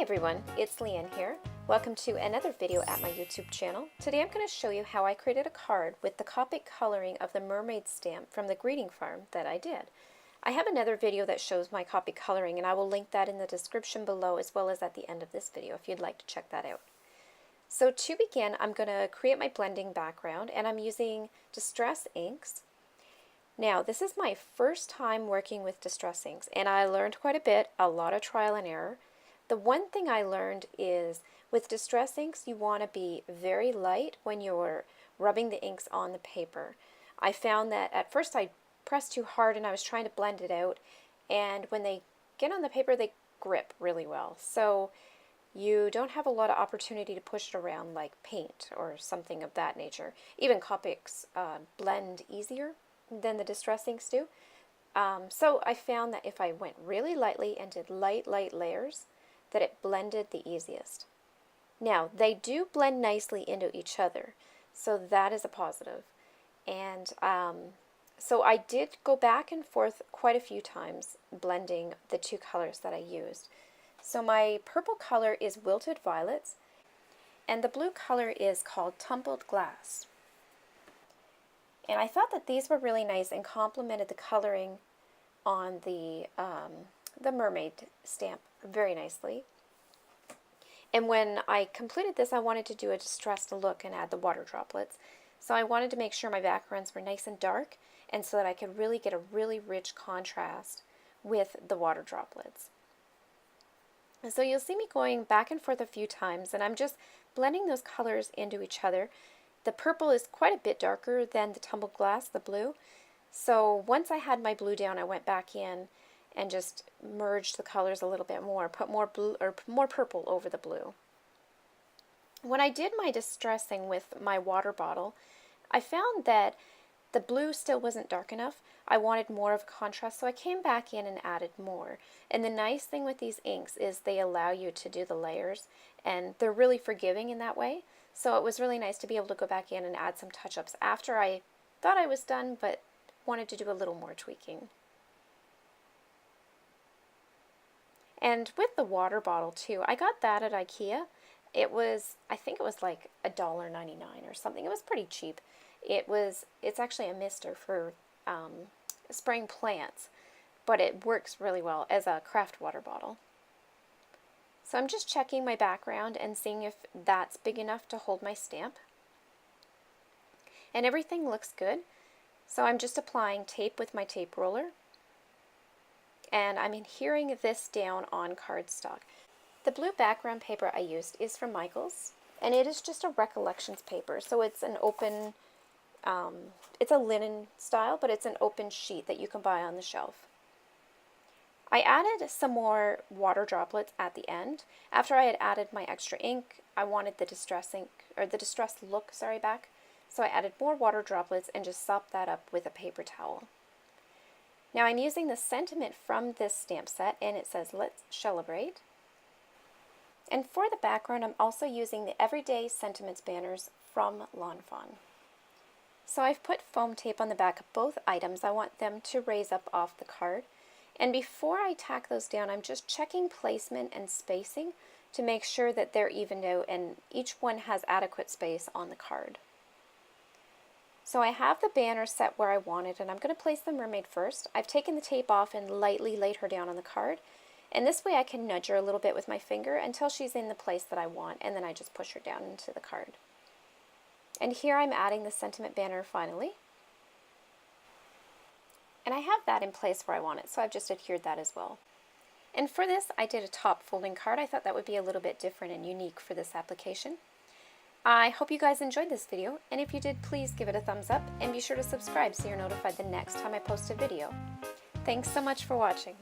everyone, it's Leanne here. Welcome to another video at my YouTube channel. Today I'm going to show you how I created a card with the Copic coloring of the Mermaid stamp from the greeting farm that I did. I have another video that shows my Copic coloring and I will link that in the description below as well as at the end of this video if you'd like to check that out. So to begin, I'm going to create my blending background and I'm using Distress inks. Now this is my first time working with Distress inks and I learned quite a bit, a lot of trial and error. The one thing I learned is with Distress inks you want to be very light when you're rubbing the inks on the paper. I found that at first I pressed too hard and I was trying to blend it out, and when they get on the paper they grip really well. So you don't have a lot of opportunity to push it around like paint or something of that nature. Even Copics blend easier than the Distress inks do. So I found that if I went really lightly and did light layers, that it blended the easiest. Now, they do blend nicely into each other, so that is a positive. And so I did go back and forth quite a few times blending the two colors that I used. So my purple color is Wilted Violets, and the blue color is called Tumbled Glass. And I thought that these were really nice and complemented the coloring on the Mermaid stamp very nicely. And when I completed this, I wanted to do a distressed look and add the water droplets. So I wanted to make sure my backgrounds were nice and dark, and so that I could really get a really rich contrast with the water droplets. And so you'll see me going back and forth a few times, and I'm just blending those colors into each other. The purple is quite a bit darker than the Tumbled Glass, the blue. So once I had my blue down, I went back in and just merged the colors a little bit more, put more blue or more purple over the blue. When I did my distressing with my water bottle, I found that the blue still wasn't dark enough. I wanted more of a contrast, so I came back in and added more. And the nice thing with these inks is they allow you to do the layers, and they're really forgiving in that way. So it was really nice to be able to go back in and add some touch-ups after I thought I was done, but wanted to do a little more tweaking. And with the water bottle too, I got that at IKEA. It was, I think it was like $1.99 or something. It was pretty cheap. It's actually a mister for spraying plants, but it works really well as a craft water bottle. So I'm just checking my background and seeing if that's big enough to hold my stamp. And everything looks good. So I'm just applying tape with my tape roller. And I'm adhering this down on cardstock. The blue background paper I used is from Michaels, and it is just a Recollections paper. So it's an open, it's a linen style, but it's an open sheet that you can buy on the shelf. I added some more water droplets at the end. After I had added my extra ink, I wanted the distress ink, or the distress look, back. So I added more water droplets and just sopped that up with a paper towel. Now I'm using the sentiment from this stamp set, and it says, "Let's celebrate." And for the background, I'm also using the Everyday Sentiments banners from Lawn Fawn. So I've put foam tape on the back of both items. I want them to raise up off the card. And before I tack those down, I'm just checking placement and spacing to make sure that they're evened out and each one has adequate space on the card. So I have the banner set where I want it, and I'm going to place the mermaid first. I've taken the tape off and lightly laid her down on the card, and this way I can nudge her a little bit with my finger until she's in the place that I want, and then I just push her down into the card. And here I'm adding the sentiment banner finally. And I have that in place where I want it, so I've just adhered that as well. And for this, I did a top folding card. I thought that would be a little bit different and unique for this application. I hope you guys enjoyed this video, and if you did, please give it a thumbs up and be sure to subscribe so you're notified the next time I post a video. Thanks so much for watching.